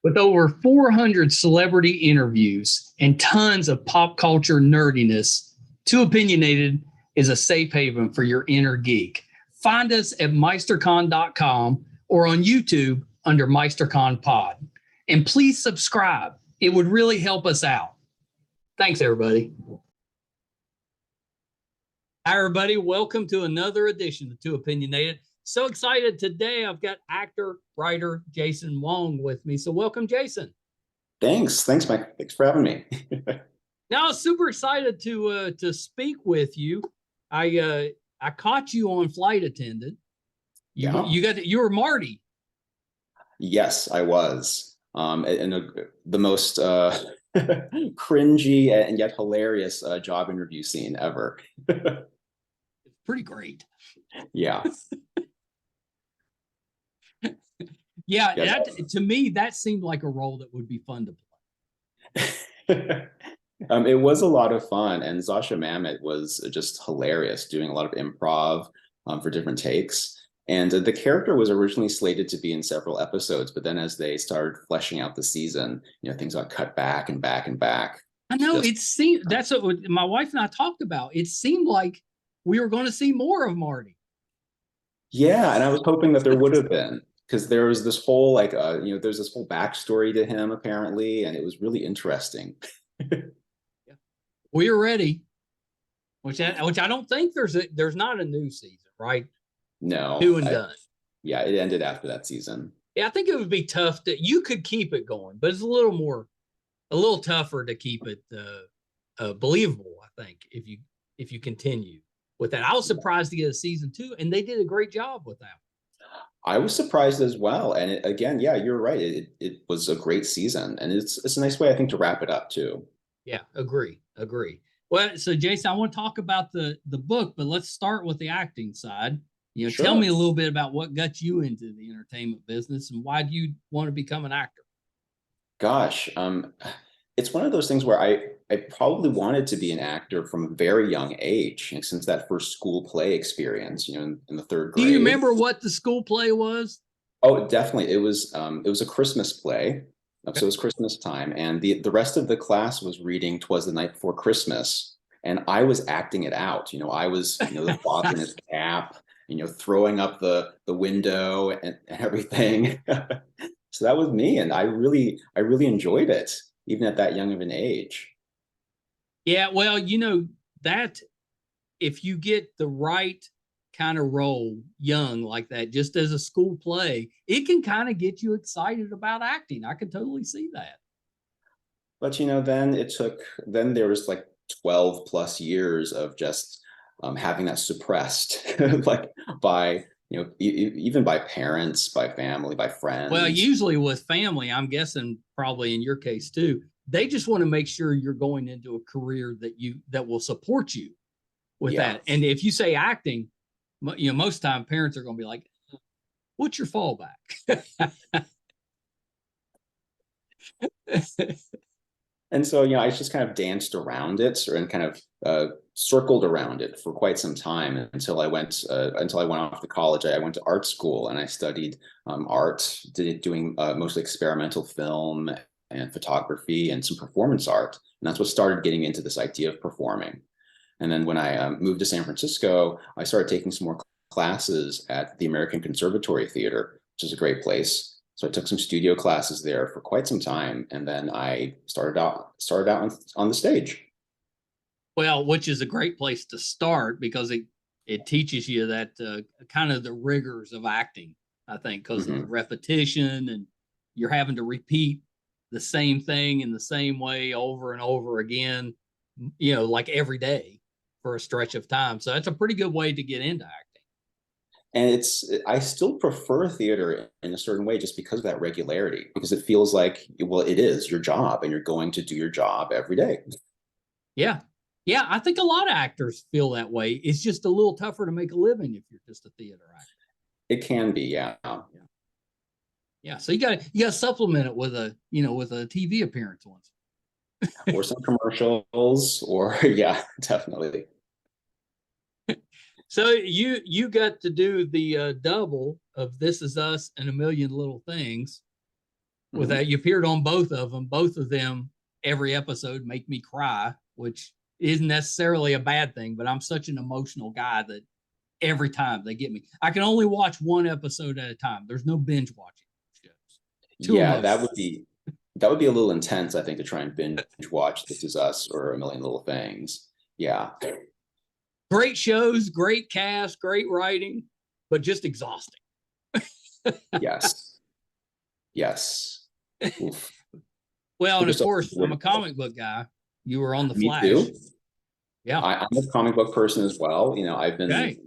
With over 400 celebrity interviews and tons of pop culture nerdiness, Too Opinionated is a safe haven for your inner geek. Find us at meistercon.com or on YouTube under MeisterCon Pod. And please subscribe. It would really help us out. Thanks, everybody. Hi, everybody. Welcome to another edition of Too Opinionated. So excited today. I've got actor, writer Jason Wong with me. So welcome, Jason. Thanks, Mike. Thanks for having me. Now, I'm super excited to speak with you. I caught you on Flight Attendant. You were Marty. Yes, I was. The most cringy and yet hilarious job interview scene ever. It's pretty great. Yeah. Yeah, to me, that seemed like a role that would be fun to play. It was a lot of fun, and Zasha Mamet was just hilarious, doing a lot of improv for different takes. And the character was originally slated to be in several episodes, but then as they started fleshing out the season, things got cut back and back and back. I know it seemed that's what my wife and I talked about. It seemed like we were going to see more of Marty. Yeah, and I was hoping that there would have been. Because there was this whole there's this whole backstory to him apparently, and it was really interesting. Yeah. We're ready, which I don't think there's not a new season, right? No, 2 and done. Yeah, it ended after that season. Yeah, I think it would be tough you could keep it going, but it's a little tougher to keep it believable. I think if you continue with that. I was surprised to get a season 2, and they did a great job with that. I was surprised as well. And again, yeah, you're right. It was a great season, and it's a nice way, I think, to wrap it up too. Yeah, agree. Well, so Jason, I want to talk about the book, but let's start with the acting side. Sure. Tell me a little bit about what got you into the entertainment business and why do you want to become an actor? Gosh, it's one of those things where I probably wanted to be an actor from a very young age, since that first school play experience, in the 3rd grade. Do you remember what the school play was? Oh, definitely. It was a Christmas play. Okay. So it was Christmas time, and the rest of the class was reading "'Twas the Night Before Christmas," and I was acting it out. I was the father in his cap, throwing up the window and everything. So that was me, and I really enjoyed it, even at that young of an age. Yeah, well, that if you get the right kind of role young like that, just as a school play, it can kind of get you excited about acting. I can totally see that. But, then there was like 12 plus years of just having that suppressed, like by, even by parents, by family, by friends. Well, usually with family, I'm guessing probably in your case too, they just want to make sure you're going into a career that will support you with that. And if you say acting, most time parents are going to be like, what's your fallback? And so, I just kind of danced around it and kind of circled around it for quite some time until I went off to college. I went to art school and I studied art, doing mostly experimental film and photography and some performance art. And that's what started getting into this idea of performing. And then when I moved to San Francisco, I started taking some more classes at the American Conservatory Theater, which is a great place. So I took some studio classes there for quite some time, and then I started out on the stage. Well, which is a great place to start because it teaches you that kind of the rigors of acting, I think, because of the repetition, and you're having to repeat the same thing in the same way over and over again, like every day for a stretch of time. So that's a pretty good way to get into acting. And I still prefer theater in a certain way just because of that regularity, because it feels like, well, it is your job and you're going to do your job every day. Yeah. Yeah. I think a lot of actors feel that way. It's just a little tougher to make a living if you're just a theater actor. It can be. Yeah. Yeah. So you got to supplement it with a TV appearance once. Or some commercials or yeah, definitely. So you got to do the double of This Is Us and A Million Little Things. with that. You appeared on both of them. Both of them, every episode, make me cry, which isn't necessarily a bad thing, but I'm such an emotional guy that every time they get me. I can only watch one episode at a time. There's no binge watching shows. Too Yeah, emotional. that would be a little intense, I think, to try and binge watch This Is Us or A Million Little Things. Yeah. Great shows, great cast, great writing, but just exhausting. Yes. Yes. Oof. Well, and of Just course, I'm a comic book guy. You were on The Me Flash. too. Yeah. I'm a comic book person as well. I've been Okay.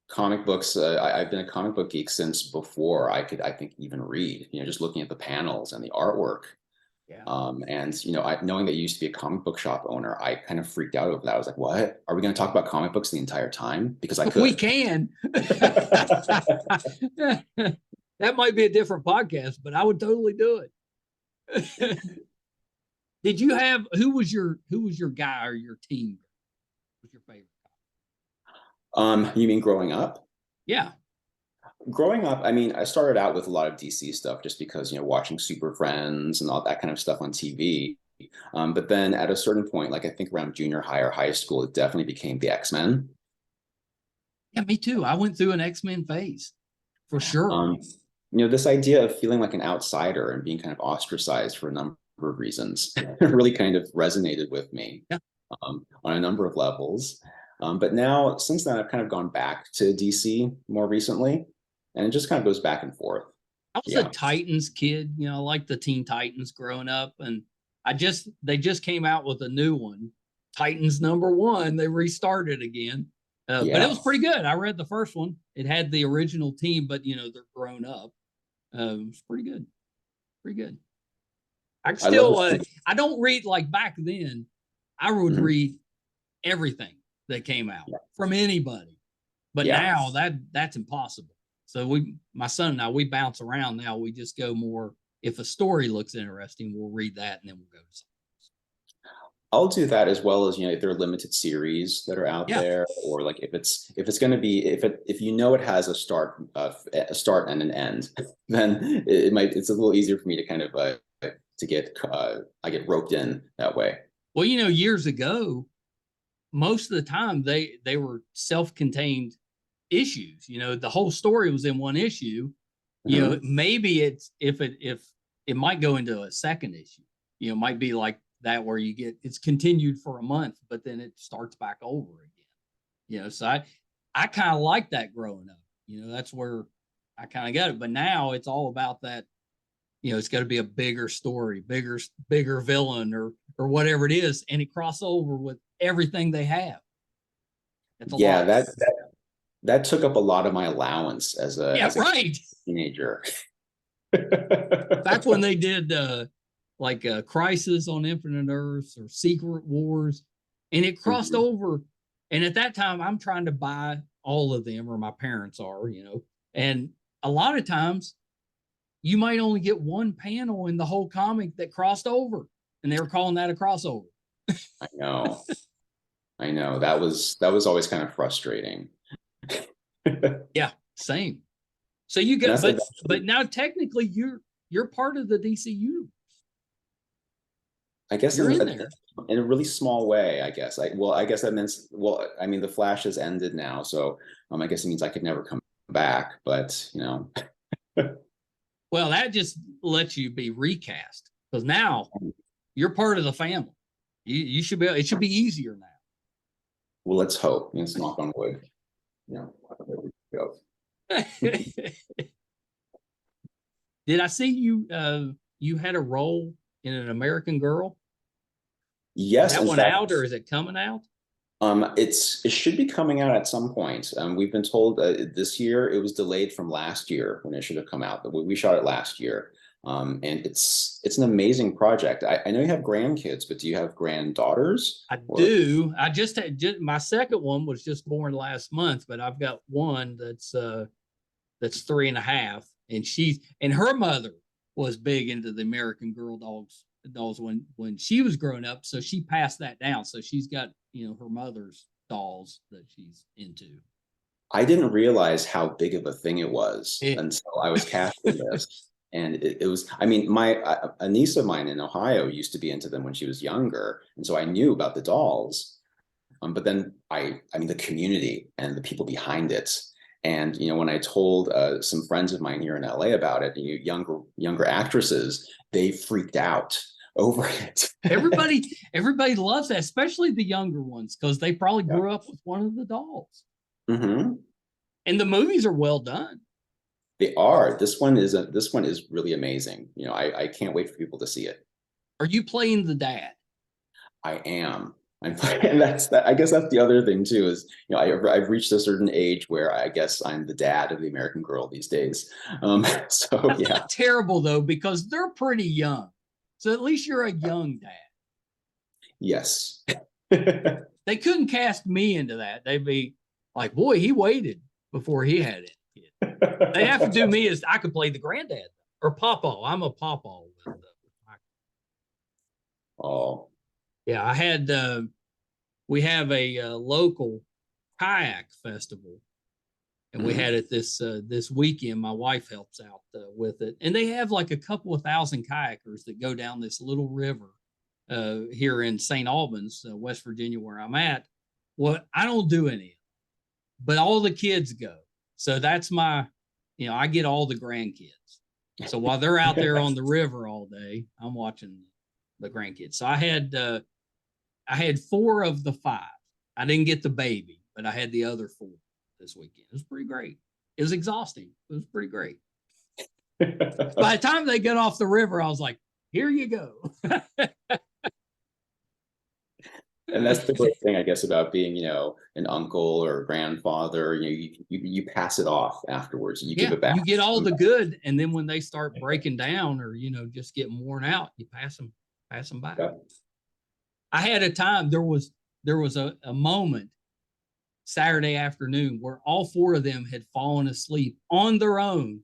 comic books. I've been a comic book geek since before I think, even read. Just looking at the panels and the artwork. Yeah. And knowing that you used to be a comic book shop owner, I kind of freaked out over that. I was like, "What? Are we going to talk about comic books the entire time?" Because I could. We can. That might be a different podcast, but I would totally do it. Did you have who was your guy or your team? Who was your favorite? You mean growing up? Yeah. Growing up, I mean, I started out with a lot of DC stuff just because, watching Super Friends and all that kind of stuff on TV. But then at a certain point, like I think around junior high or high school, it definitely became the X-Men. Yeah, me too. I went through an X-Men phase for sure. This idea of feeling like an outsider and being kind of ostracized for a number of reasons really kind of resonated with me. Yeah. On a number of levels. But now, since then, I've kind of gone back to DC more recently, and it just kind of goes back and forth. I was a Titans kid, I like the Teen Titans growing up, and they just came out with a new one, Titans #1. They restarted again, but it was pretty good. I read the first one. It had the original team, but they're grown up. It was pretty good, pretty good. I still, I don't read like back then. I would read everything that came out from anybody, but now that's impossible. So my son and I, we bounce around now. We just go more. If a story looks interesting, we'll read that and then we'll go to something else. I'll do that, as well as if there are limited series that are out there, or like if it's going to be if it has a start and an end, then it's a little easier for me to kind of to get I get roped in that way. Well, years ago, most of the time they were self-contained issues. The whole story was in one issue. Maybe if it might go into a second issue. It might be like that where it's continued for a month, but then it starts back over again. So I kind of like that growing up. That's where I kind of got it. But now it's all about that. It's got to be a bigger story, bigger villain or whatever it is, and it crosses over with everything they have. That's a lot. That took up a lot of my allowance as a teenager. Back when they did like Crisis on Infinite Earths or Secret Wars, and it crossed over. And at that time, I'm trying to buy all of them, or my parents are, and a lot of times you might only get one panel in the whole comic that crossed over, and they were calling that a crossover. I know. That was always kind of frustrating. Yeah, same. So you got, but now technically you're part of the DC universe. I guess you're in a really small way. I guess I guess that means I mean, the Flash has ended now, so I guess it means I could never come back. But well, that just lets you be recast, because now you're part of the family. You should be. It should be easier now. Well, let's hope. Let's knock on wood. There we go. Did I see you? You had a role in An American Girl. Yes. Is that one out, or is it coming out? It should be coming out at some point. We've been told this year. It was delayed from last year when it should have come out, but we shot it last year. And it's an amazing project. I know you have grandkids, but do you have granddaughters? I do. I just had my second one was just born last month, but I've got one that's 3.5, and her mother was big into the American Girl dolls when she was growing up, so she passed that down. So she's got her mother's dolls that she's into. I didn't realize how big of a thing it was until I was casting this. And it was, I mean, a niece of mine in Ohio used to be into them when she was younger, and so I knew about the dolls. But then I mean, the community and the people behind it. And when I told some friends of mine here in LA about it, younger actresses, they freaked out over it. Everybody loves that, especially the younger ones, because they probably Yeah. grew up with one of the dolls. Mm-hmm. And the movies are well done. They are. This one is really amazing. I can't wait for people to see it. Are you playing the dad? I am. And that's that. I guess that's the other thing too, is I've reached a certain age where I guess I'm the dad of the American Girl these days. So That's yeah. not terrible though, because they're pretty young. So at least you're a young dad. Yes. They couldn't cast me into that. They'd be like, boy, he waited before he had it. They have to do me as I could play the granddad or pawpaw. I'm a pawpaw. Oh. Yeah, I had we have a local kayak festival, and we had it this weekend. My wife helps out with it, and they have like a couple of thousand kayakers that go down this little river here in St. Albans, West Virginia, where I'm at. Well, I don't do any, but all the kids go. So that's my, I get all the grandkids. So while they're out there on the river all day, I'm watching the grandkids. So I had 4 of the 5. I didn't get the baby, but I had the other 4 this weekend. It was pretty great. It was exhausting. It was pretty great. By the time they got off the river, I was like, here you go. And that's the great thing, I guess, about being, an uncle or grandfather. You pass it off afterwards. You give it back. You get all the good, and then when they start breaking down or just getting worn out, you pass them back. Yeah. I had a time. There was a moment Saturday afternoon where all 4 of them had fallen asleep on their own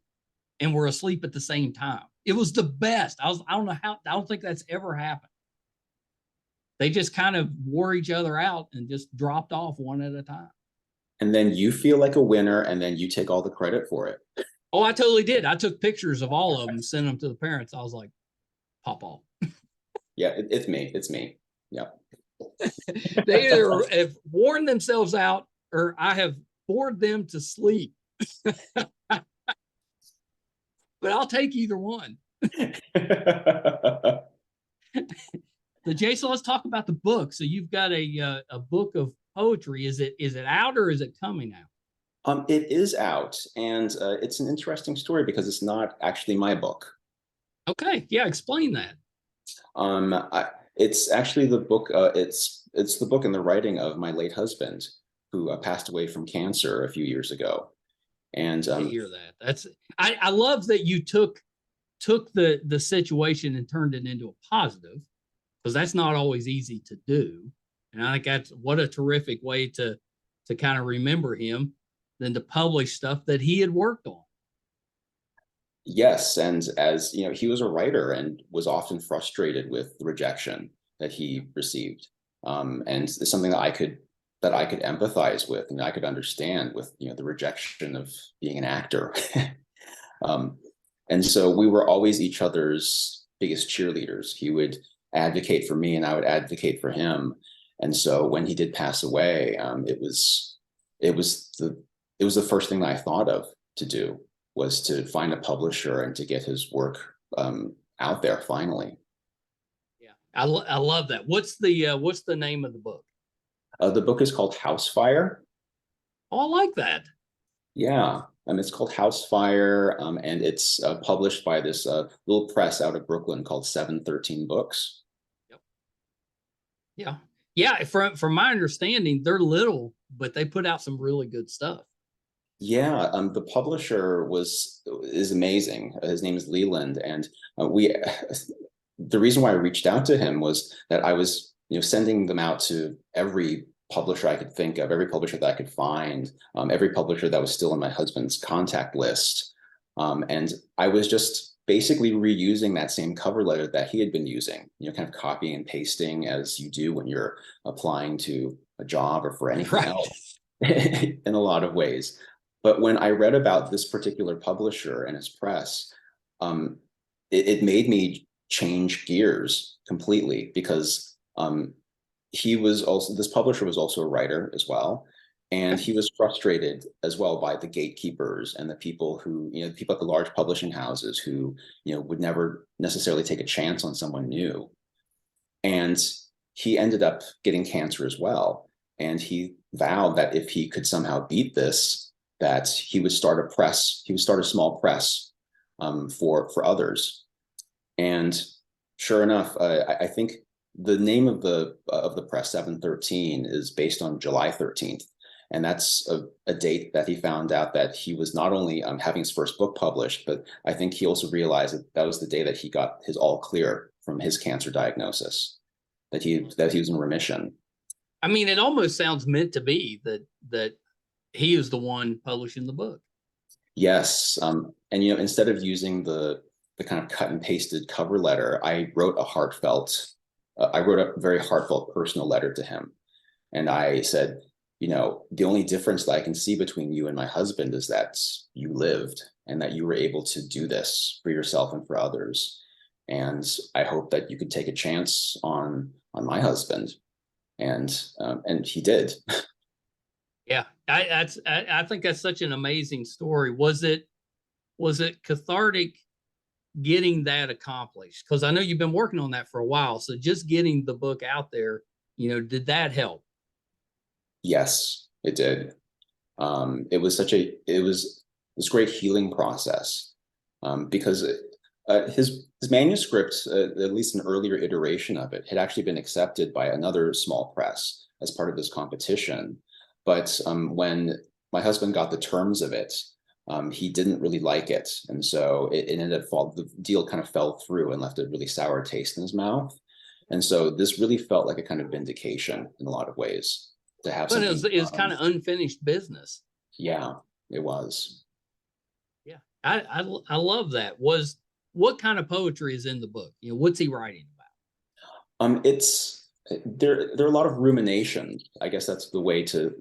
and were asleep at the same time. It was the best. I don't know how. I don't think that's ever happened. They just kind of wore each other out and just dropped off one at a time. And then you feel like a winner, and then you take all the credit for it. Oh, I totally did. I took pictures of all of them, sent them to the parents. I was like, pawpaw. Yeah, it's me. It's me. Yeah. They either have worn themselves out or I have bored them to sleep. But I'll take either one. Jason, let's talk about the book. So you've got a book of poetry. Is it out or is it coming out? It is out, and it's an interesting story because it's not actually my book. Okay, yeah, explain that. It's actually the book. It's the book and the writing of my late husband, who passed away from cancer a few years ago. And I hear that. I love that you took the situation and turned it into a positive, because that's not always easy to do. And I think that's what a terrific way to kind of remember him than to publish stuff that he had worked on. Yes, and as he was a writer and was often frustrated with the rejection that he received, and it's something that I could empathize with, and I could understand with the rejection of being an actor. And so we were always each other's biggest cheerleaders. He would advocate for me, and I would advocate for him. And so when he did pass away, it was the first thing that I thought of to do, was to find a publisher and to get his work out there finally. Yeah, I love that. What's the name of the book? The book is called Housefire. Oh, I like that. Yeah, it's called Housefire, and it's published by this little press out of Brooklyn called 713 Books. Yep. Yeah. From my understanding, they're little, but they put out some really good stuff. Yeah, the publisher is amazing. His name is Leland, and the reason why I reached out to him was that I was sending them out to every publisher I could think of, every publisher that I could find, every publisher that was still in my husband's contact list, and I was just basically reusing that same cover letter that he had been using, kind of copying and pasting as you do when you're applying to a job or for anything else, in a lot of ways. But when I read about this particular publisher and his press, um, it made me change gears completely because this publisher was also a writer as well. And Okay. he was frustrated as well by the gatekeepers and the people who, people at the large publishing houses who, would never necessarily take a chance on someone new. And he ended up getting cancer as well. And he vowed that if he could somehow beat this, that he would start a press, he would start a small press for others. And sure enough, I think the name of the press, 713, is based on July 13th. And that's a date that he found out that he was not only having his first book published, but I think he also realized that that was the day that he got his all clear from his cancer diagnosis, that he was in remission. I mean, it almost sounds meant to be that he is the one publishing the book. Yes, and instead of using the kind of cut and pasted cover letter, I wrote a very heartfelt personal letter to him, and I said, the only difference that I can see between you and my husband is that you lived and that you were able to do this for yourself and for others. And I hope that you could take a chance on my husband. And he did. Yeah, I think that's such an amazing story. Was it cathartic getting that accomplished? Because I know you've been working on that for a while. So just getting the book out there, did that help? Yes, it did. It was this great healing process, because his manuscript, at least an earlier iteration of it, had actually been accepted by another small press as part of this competition. But when my husband got the terms of it, he didn't really like it, and so it ended up the deal kind of fell through and left a really sour taste in his mouth. And so this really felt like a kind of vindication in a lot of ways to have But something. it was kind of unfinished business. Yeah, it was. Yeah, I love that. What kind of poetry is in the book? What's he writing about? It's there are a lot of ruminations. I guess that's the way to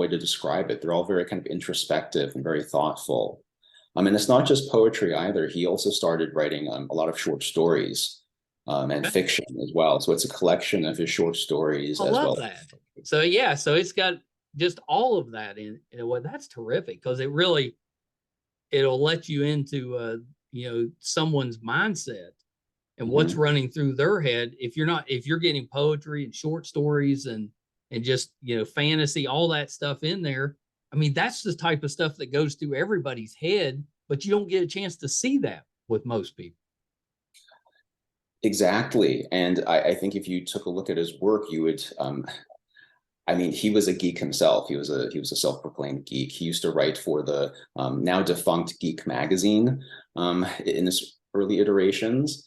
describe it. They're all very kind of introspective and very thoughtful. And it's not just poetry either. He also started writing a lot of short stories and Okay. fiction as well. So it's a collection of his short stories I as love well. that. So yeah, so it's got just all of that in it. Well, that's terrific because it'll let you into someone's mindset and what's Mhm. running through their head. If you're getting poetry and short stories and just fantasy, all that stuff in there. I mean, that's the type of stuff that goes through everybody's head, but you don't get a chance to see that with most people. Exactly. And I think if you took a look at his work, you would I mean, he was a geek himself. He was a self-proclaimed geek. He used to write for the now defunct Geek magazine in his early iterations.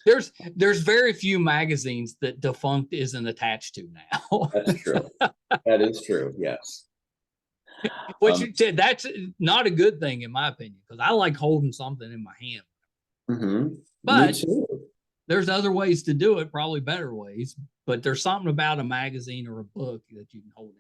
There's very few magazines that defunct isn't attached to now. That's true. That is true. Yes. What Um, you said, that's not a good thing in my opinion, because I like holding something in my hand. Me But too. there's other ways to do it, probably better ways. But there's something about a magazine or a book that you can hold in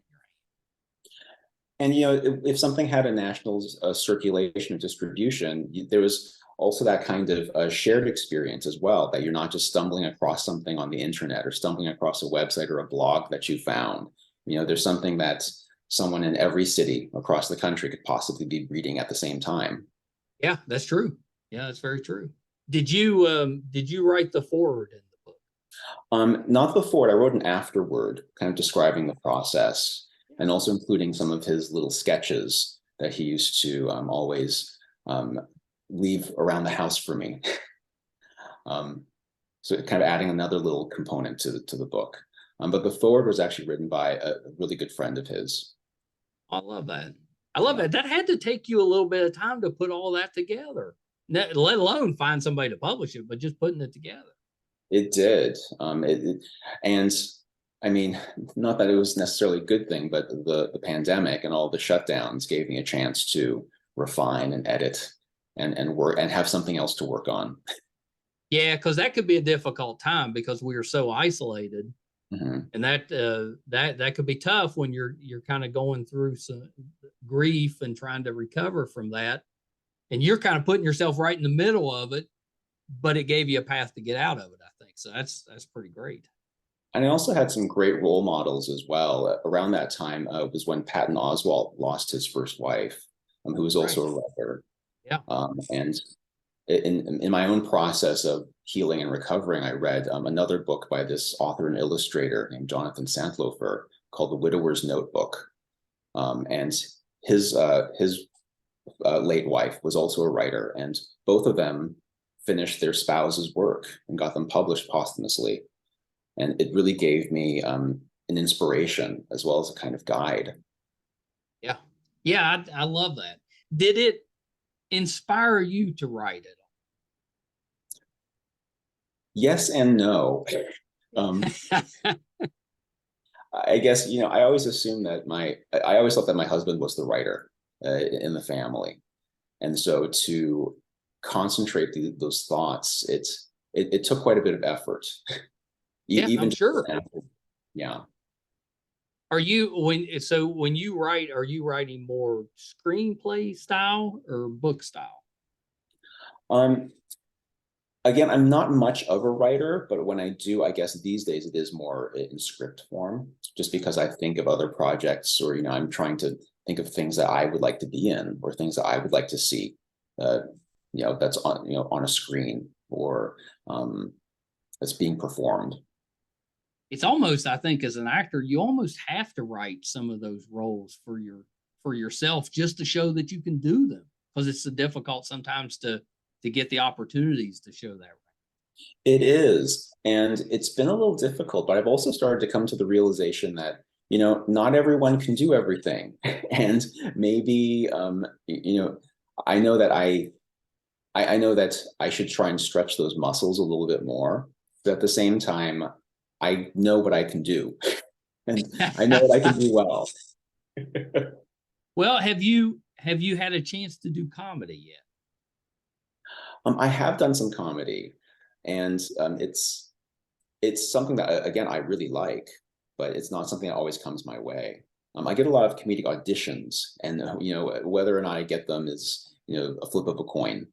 your And if something had a national circulation or distribution, there was also that kind of shared experience as well, that you're not just stumbling across something on the internet or stumbling across a website or a blog that you found. There's something that someone in every city across the country could possibly be reading at the same time. Yeah, that's true. Yeah, that's very true. Did you write the foreword in the book? Not before, I wrote an afterword, kind of describing the process and also including some of his little sketches that he used to always leave around the house for me. So kind of adding another little component to the book. But the foreword was actually written by a really good friend of his. I love that. I love that. That had to take you a little bit of time to put all that together, let alone find somebody to publish it, but just putting it together. It did. And I mean, not that it was necessarily a good thing, but the pandemic and all the shutdowns gave me a chance to refine and edit and work and have something else to work on. Yeah, because that could be a difficult time because we are so isolated, and that could be tough when you're kind of going through some grief and trying to recover from that, and you're kind of putting yourself right in the middle of it. but it gave you a path to get out of it, I think. So that's pretty great. And I also had some great role models as well. Around that time was when Patton Oswalt lost his first wife, who was also a writer. Yeah. And in my own process of healing and recovering, I read another book by this author and illustrator named Jonathan Santlofer called The Widower's Notebook. And his late wife was also a writer, and both of them finished their spouse's work and got them published posthumously. And it really gave me an inspiration as well as a kind of guide. Yeah. Yeah, I love that. Did it inspire you to write it? Yes and no. I guess, I always assumed that I always thought that my husband was the writer in the family. And so to concentrate those thoughts, it took quite a bit of effort. Yeah, Even I'm sure. Yeah. When you write, are you writing more screenplay style or book style? Again, I'm not much of a writer, but when I do, I guess these days it is more in script form, just because I think of other projects, or I'm trying to think of things that I would like to be in, or things that I would like to see, that's on a screen, or that's being performed. It's almost, I think, as an actor, you almost have to write some of those roles for yourself just to show that you can do them, because it's so difficult sometimes to get the opportunities to show that. It is, and it's been a little difficult, but I've also started to come to the realization that not everyone can do everything, and maybe I know that I know that I should try and stretch those muscles a little bit more, but at the same time, I know what I can do, and I know what I can do well. Well, have you had a chance to do comedy yet? I have done some comedy, and it's something that again I really like, but it's not something that always comes my way. I get a lot of comedic auditions, and whether or not I get them is a flip of a coin.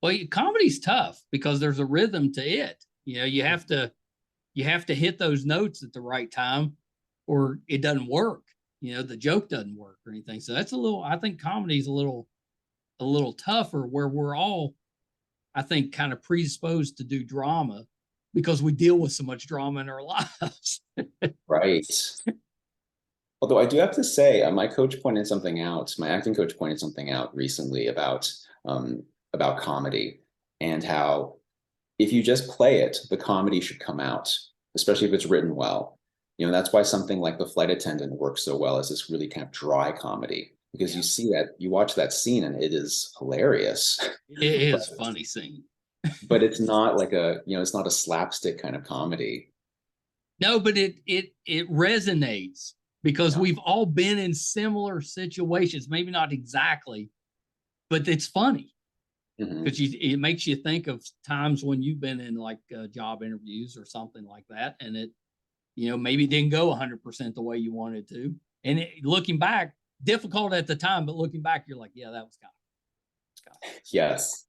Well, comedy's tough because there's a rhythm to it. You have to hit those notes at the right time, or it doesn't work. The joke doesn't work or anything. So that's I think comedy's a little tougher, where we're all, I think, kind of predisposed to do drama because we deal with so much drama in our lives. Right. Although I do have to say, my coach pointed something out. My acting coach pointed something out recently about comedy, and how if you just play it, the comedy should come out, especially if it's written well. That's why something like The Flight Attendant works so well as this really kind of dry comedy, because you watch that scene and it is hilarious. It is a funny scene. But it's not like it's not a slapstick kind of comedy. No, but it resonates because we've all been in similar situations, maybe not exactly, but it's funny. Because it makes you think of times when you've been in like job interviews or something like that, and it, maybe it didn't go 100% the way you wanted to, and looking back, difficult at the time, but looking back, you're like, yeah, that was kind of. Yes.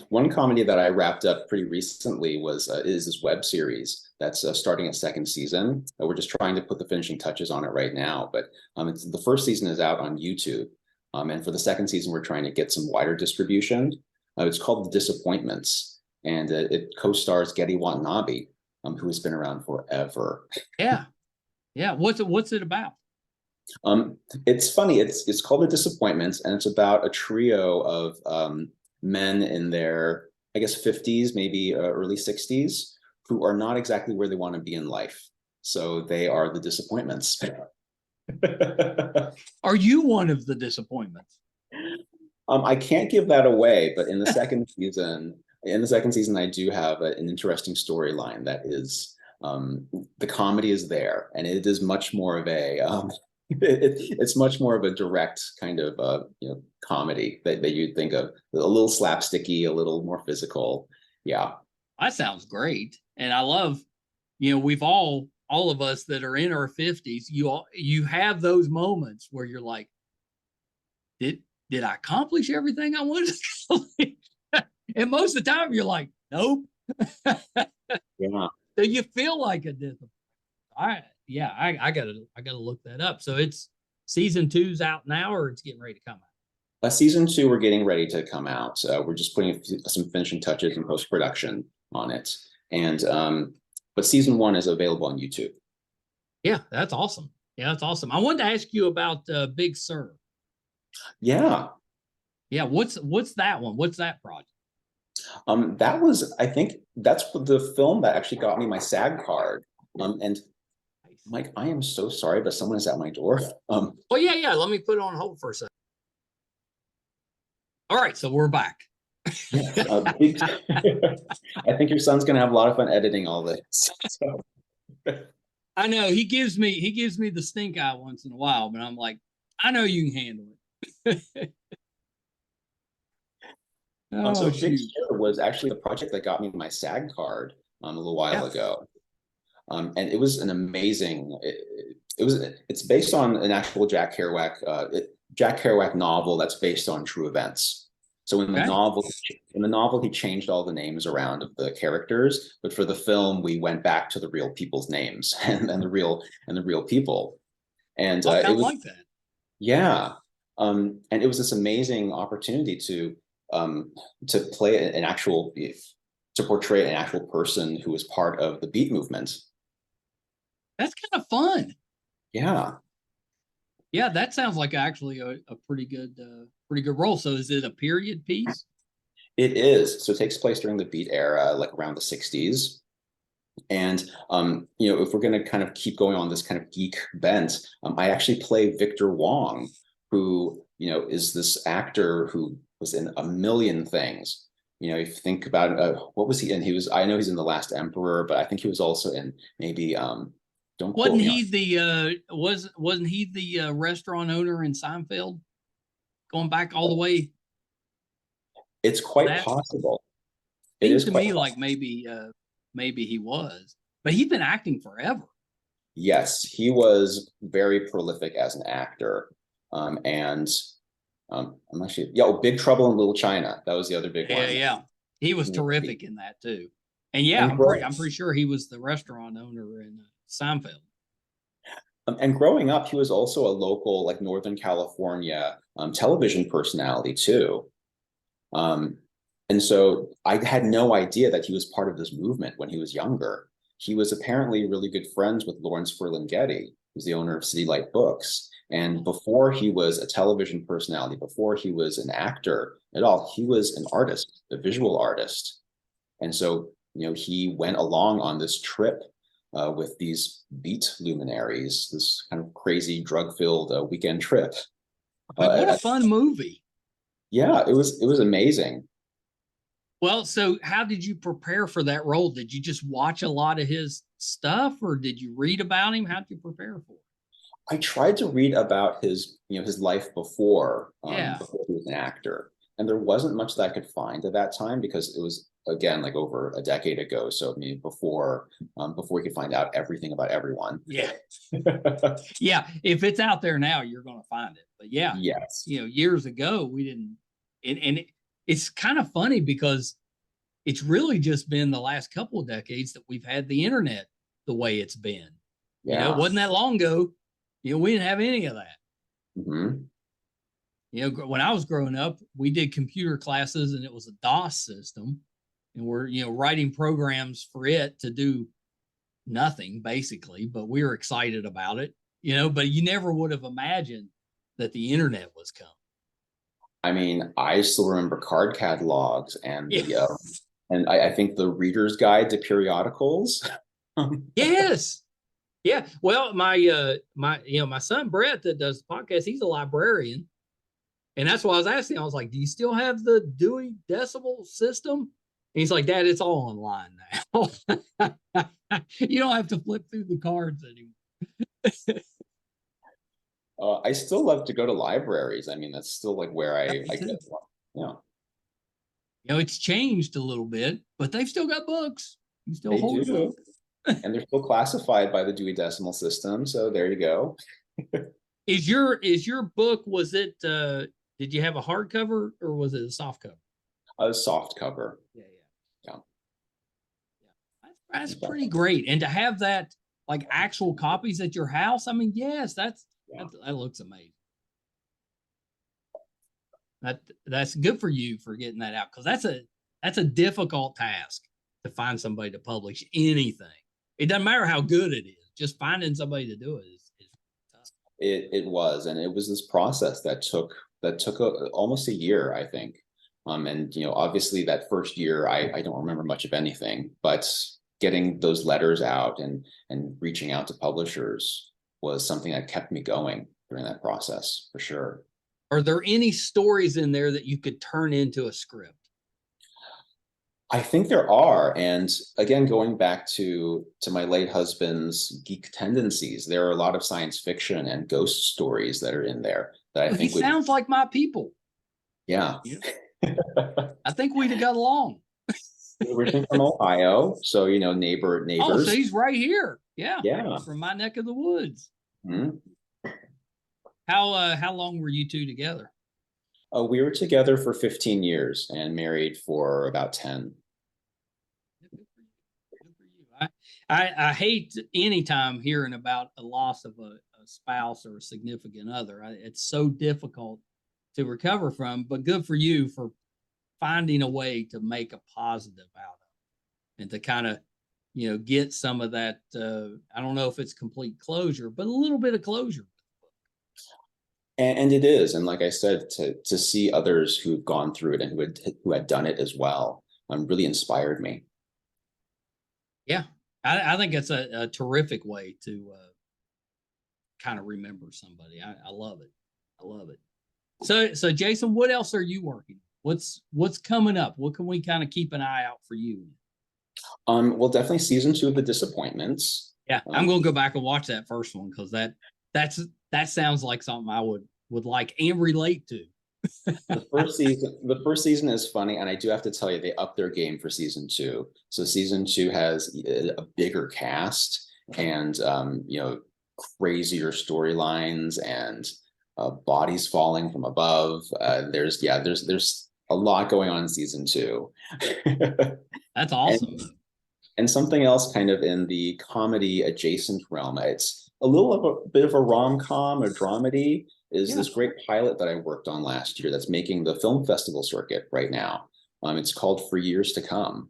One comedy that I wrapped up pretty recently is this web series that's starting a second season. We're just trying to put the finishing touches on it right now, but the first season is out on YouTube, and for the second season, we're trying to get some wider distribution. It's called The Disappointments, and it co-stars Getty Watanabe, who has been around forever. Yeah. What's it about? It's funny. It's called The Disappointments, and it's about a trio of men in their, I guess, 50s, maybe early 60s, who are not exactly where they want to be in life. So they are the disappointments. Are you one of the disappointments? I can't give that away, but in the second season, I do have an interesting storyline that is, the comedy is there, and it is much more of a it's much more of a direct kind of comedy that you'd think of, a little slapsticky, a little more physical. Yeah, that sounds great, and I love, we've all of us that are in our 50s, you have those moments where you're like, did I accomplish everything I wanted to accomplish? And most of the time you're like, Nope. Yeah. So you feel like a discipline. I gotta look that up. So it's season 2's out now, or it's getting ready to come out? Season 2, we're getting ready to come out. We're just putting some finishing touches and post-production on it. And but season 1 is available on YouTube. Yeah, that's awesome. Yeah, that's awesome. I wanted to ask you about Big Sur. Yeah. Yeah, what's that one? What's that project? That was, I think that's the film that actually got me my SAG card. And Mike, I am so sorry, but someone is at my door. Oh yeah. Let me put it on hold for a second. All right, so we're back. Yeah, I think your son's gonna have a lot of fun editing all this. So. I know he gives me the stink eye once in a while, but I'm like, I know you can handle it. So Big Sur was actually the project that got me my SAG card a little while ago. And it was an amazing. It's based on an actual Jack Kerouac novel that's based on true events. So in the novel, he changed all the names around of the characters, but for the film, we went back to the real people's names and the real people. And I it was like that. Yeah, and it was this amazing opportunity to play an actual to portray an actual person who was part of the Beat movement. That's kind of fun. Yeah. Yeah, that sounds like actually a pretty good role. So is it a period piece? It is. So it takes place during the Beat era, like around the 60s. And if we're going to kind of keep going on this kind of geek bent, I actually play Victor Wong, who is this actor who was in a million things. If you think about what was he in? I know he's in The Last Emperor, but I think he was also in maybe don't quote me on. Wasn't he the restaurant owner in Seinfeld? Going back all the way. It's quite possible. It seems to me like maybe he was, but he's been acting forever. Yes, he was very prolific as an actor. And I'm actually, Big Trouble in Little China. That was the other big one. Yeah. He was terrific in that too. And I'm pretty sure he was the restaurant owner in Seinfeld. And growing up, he was also a local, like Northern California television personality too. And so I had no idea that he was part of this movement when he was younger. He was apparently really good friends with Lawrence Ferlinghetti, who's the owner of City Light Books. And before he was a television personality, before he was an actor at all, he was an artist, a visual artist. And so, he went along on this trip with these Beat luminaries, this kind of crazy drug-filled weekend trip. What a fun movie. Yeah, it was amazing. Well, so how did you prepare for that role? Did you just watch a lot of his stuff, or did you read about him? How did you prepare for it? I tried to read about his life before he was an actor, and there wasn't much that I could find at that time because it was, again, like over a decade ago. So I mean, before we could find out everything about everyone. Yeah. Yeah. If it's out there now, you're going to find it. But yeah. Yes. Years ago, we didn't. And it's kind of funny because it's really just been the last couple of decades that we've had the internet the way it's been. Yeah. It wasn't that long ago. We didn't have any of that. Mm-hmm. When I was growing up, we did computer classes and it was a DOS system. And we're, writing programs for it to do nothing basically, but we were excited about it, but you never would have imagined that the internet was coming. I mean, I still remember card catalogs and and I think the Reader's Guide to periodicals. Yes. Yeah. Well, my son Brett that does the podcast, he's a librarian. And that's why I was asking. I was like, do you still have the Dewey Decimal System? And he's like, Dad, it's all online now. You don't have to flip through the cards anymore. I still love to go to libraries. I mean, that's still like where I get one. Yeah. It's changed a little bit, but they've still got books. You still hold them. And they're still classified by the Dewey Decimal System. So there you go. Is your book, was it did you have a hardcover or was it a soft cover? A soft cover. Yeah. That's pretty great. And to have that like actual copies at your house, I mean, yes, that looks amazing. That's good for you for getting that out, because that's a difficult task to find somebody to publish anything. It doesn't matter how good it is, just finding somebody to do it is tough. It was, and it was this process that took almost a year, I think. And obviously that first year, I don't remember much of anything, but getting those letters out and reaching out to publishers was something that kept me going during that process, for sure. Are there any stories in there that you could turn into a script? I think there are, and again, going back to my late husband's geek tendencies, there are a lot of science fiction and ghost stories that are in there that I think he sounds like my people. Yeah. I think we'd have got along. Originally from Ohio, so neighbors. Oh, so he's right here. Yeah. Yeah. From my neck of the woods. Mm-hmm. How long were you two together? We were together for 15 years and married for about 10. Good for you. I hate any time hearing about a loss of a spouse or a significant other. It's so difficult to recover from, but good for you for finding a way to make a positive out of it and to kind of, get some of that. I don't know if it's complete closure, but a little bit of closure. And it is, and like I said, to see others who've gone through it and who had done it as well, really inspired me. Yeah, I think it's a terrific way to kind of remember somebody. I love it. I love it. So Jason, what else are you working? What's coming up? What can we kind of keep an eye out for you? Well, definitely season 2 of The Disappointments. Yeah, I'm gonna go back and watch that first one, because that sounds like something I would like and relate to. The first season is funny, and I do have to tell you, they upped their game for season 2. So season 2 has a bigger cast and crazier storylines and bodies falling from above. There's a lot going on in season 2. That's awesome. And something else kind of in the comedy adjacent realm. It's a little of a bit of a rom-com, a dramedy, is this great pilot that I worked on last year that's making the film festival circuit right now. It's called For Years to Come.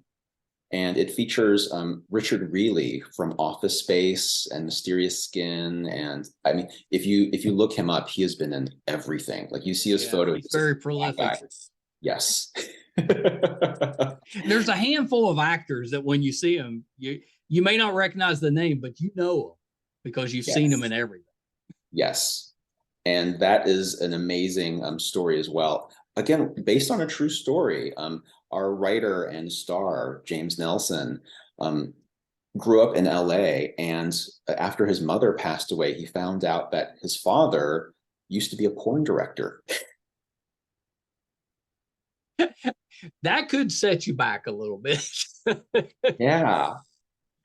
And it features Richard Reilly from Office Space and Mysterious Skin. And I mean, if you look him up, he has been in everything. Like, you see his photo. He's very prolific. Yes. There's a handful of actors that when you see them, you may not recognize the name, but you know them because you've seen them in everything. Yes. And that is an amazing story as well. Again, based on a true story. Our writer and star, James Nelson, grew up in LA, and after his mother passed away, he found out that his father used to be a porn director. That could set you back a little bit. Yeah.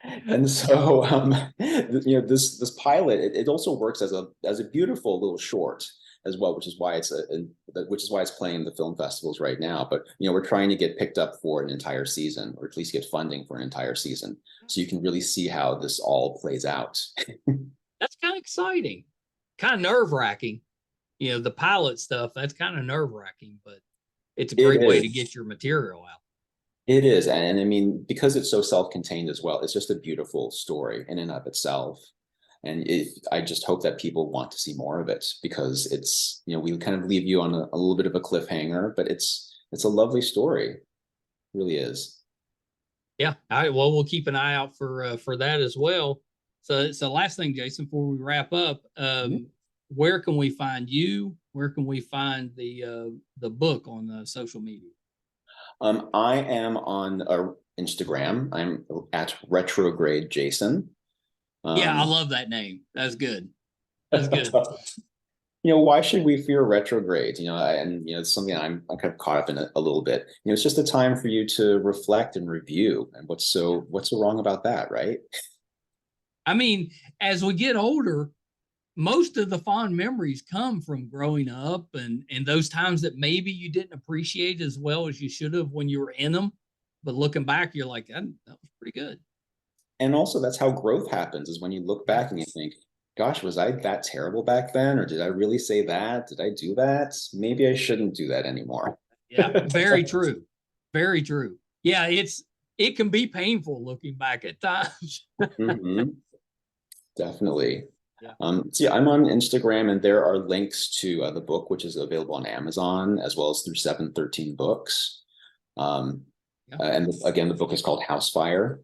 And so this pilot, it also works as a beautiful little short as well, which is why it's playing in the film festivals right now. But we're trying to get picked up for an entire season, or at least get funding for an entire season, so you can really see how this all plays out. That's kind of exciting, kind of nerve-wracking. The pilot stuff, that's kind of nerve-wracking, but it's a great way to get your material out. It is, and I mean, because it's so self-contained as well, it's just a beautiful story in and of itself. And I just hope that people want to see more of it, because it's, we kind of leave you on a little bit of a cliffhanger, but it's a lovely story. It really is. Yeah. All right. Well, we'll keep an eye out for that as well. So last thing, Jason, before we wrap up, where can we find you? Where can we find the book on social media? I am on Instagram. I'm at Retrograde Jason. Yeah, I love that name. That's good. That's good. Why should we fear retrograde? And it's something I'm kind of caught up in a little bit. It's just a time for you to reflect and review. And what's so wrong about that, right? I mean, as we get older, most of the fond memories come from growing up and those times that maybe you didn't appreciate as well as you should have when you were in them. But looking back, you're like, that was pretty good. And also that's how growth happens, is when you look back and you think, gosh, was I that terrible back then? Or did I really say that? Did I do that? Maybe I shouldn't do that anymore. Yeah, very true. Very true. Yeah, it can be painful looking back at times. Mm-hmm. Definitely. Yeah. See, I'm on Instagram, and there are links to the book, which is available on Amazon, as well as through 713 Books. Yeah. And again, the book is called Housefire.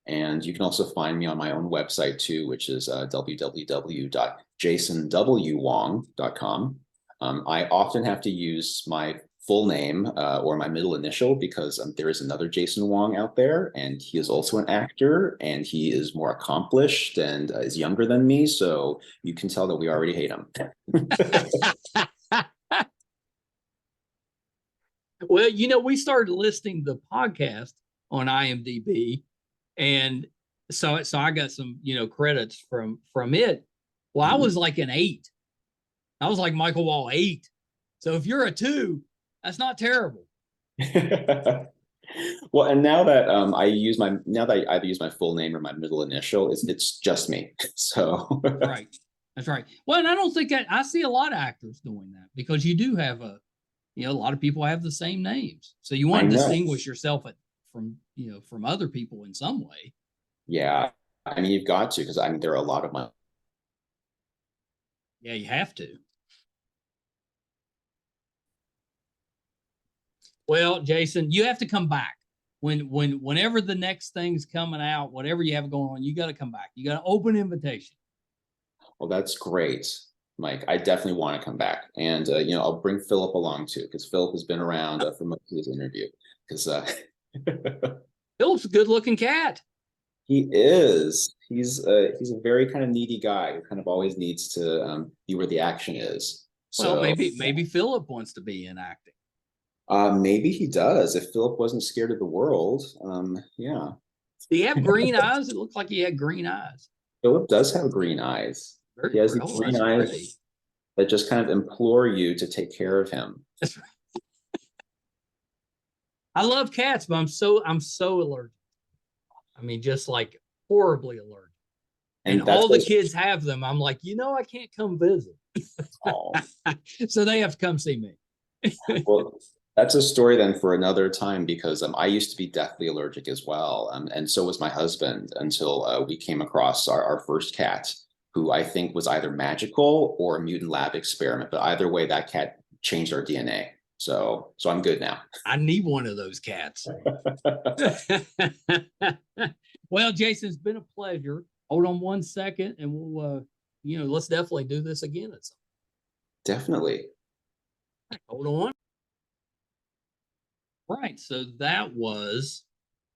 And you can also find me on my own website too, which is www.jasonwwong.com. I often have to use my full name or my middle initial because there is another Jason Wong out there, and he is also an actor, and he is more accomplished and is younger than me. So you can tell that we already hate him. Well, we started listing the podcast on IMDb, and so I got some credits from it. Well, I was like an 8. I was like Michael Wall 8. So if you're a 2, that's not terrible. Well, and now that I either use my full name or my middle initial, it's just me. So Right. That's right. Well, and I don't think I see a lot of actors doing that, because you do have a lot of people have the same names. So you want to distinguish yourself from other people in some way. Yeah. I mean, you've got to, because there are a lot of my. Yeah, you have to. Well, Jason, you have to come back whenever the next thing's coming out, whatever you have going on, you got to come back. You got an open invitation. Well, that's great, Mike. I definitely want to come back, and I'll bring Philip along too, because Philip has been around for most of this interview. Because Philip's a good-looking cat. He is. He's a very kind of needy guy who kind of always needs to be where the action is. So well, maybe Philip wants to be in acting. Maybe he does, if Philip wasn't scared of the world. Yeah. Do he have green eyes? It looks like he had green eyes. Philip does have green eyes. He has these green eyes pretty. That just kind of implore you to take care of him. That's right. I love cats, but I'm so allergic. I mean, just like horribly allergic. And all the kids have them. I'm like, I can't come visit. So they have to come see me. Well, that's a story then for another time, because I used to be deathly allergic as well. And so was my husband, until we came across our first cat, who I think was either magical or a mutant lab experiment. But either way, that cat changed our DNA. So I'm good now. I need one of those cats. Well, Jason, it's been a pleasure. Hold on one second, and we'll, let's definitely do this again at some point. Definitely. Hold on. Right. So that was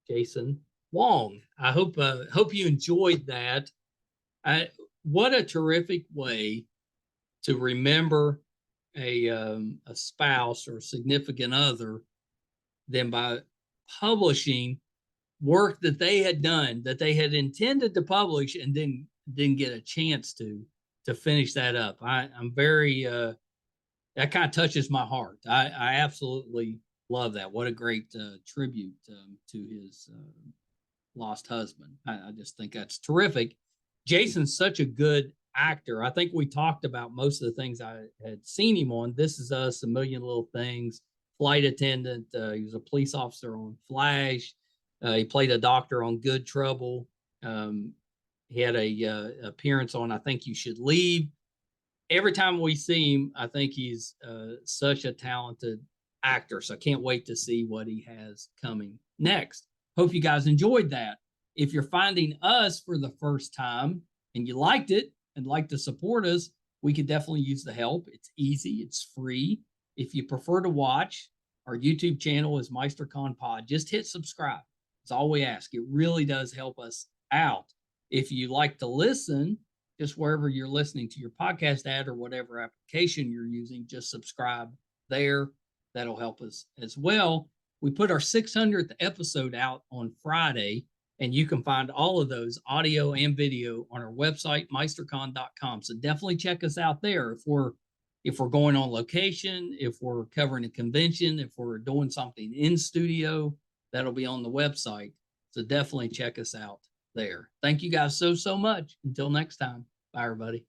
Jason Wong. I hope you enjoyed that. What a terrific way to remember a spouse or significant other than by publishing work that they had done, that they had intended to publish, and then didn't get a chance to finish that up. I'm very that kind of touches my heart. I absolutely love that. What a great tribute to his lost husband. I just think that's terrific. Jason's such a good actor. I think we talked about most of the things I had seen him on. This Is Us, A Million Little Things, Flight Attendant. He was a police officer on Flash. He played a doctor on Good Trouble. He had a appearance on I Think You Should Leave. Every time we see him, I think he's such a talented actor. So I can't wait to see what he has coming next. Hope you guys enjoyed that. If you're finding us for the first time and you liked it and like to support us, we could definitely use the help. It's easy. It's free. If you prefer to watch, our YouTube channel is MeisterCon Pod. Just hit subscribe. That's all we ask. It really does help us out. If you like to listen, just wherever you're listening to your podcast ad or whatever application you're using, just subscribe there. That'll help us as well. We put our 600th episode out on Friday, and you can find all of those audio and video on our website, meistercon.com. So definitely check us out there. If we're going on location, if we're covering a convention, if we're doing something in studio, that'll be on the website. So definitely check us out there. Thank you guys so much. Until next time. Bye, everybody.